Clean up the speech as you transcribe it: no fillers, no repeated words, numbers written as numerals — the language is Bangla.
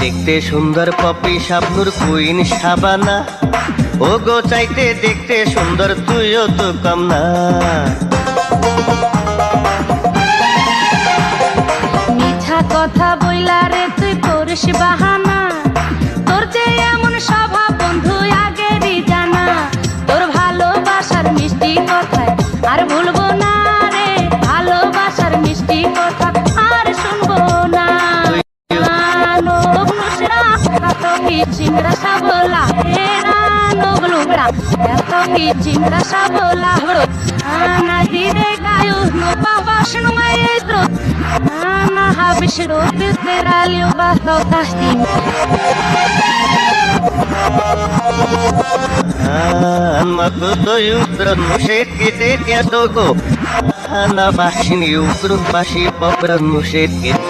দেখতে সুন্দর পপি শাবনুর কুইন শাবানা, ও গো চাইতে দেখতে সুন্দর তুইও তো কম না। মিঠা কথা বইলা রে তুই করিস বাহানা, তোর যে এমন স্বভাব বন্ধু আগেরই জানা। তোর ভালোবাসার মিষ্টি কথায় আর ভুলবো না রে, ভালোবাসার মিষ্টি কথা আর শুনবো না। চিংড়া সাবলা এত কি চিংড়া সাবলা না দিরে গায়ু no pavas no maestro ana habis rote teralio basto casting Matu to yutron muset kite tiadogo, ana basin yutrun pasi popran muset kite.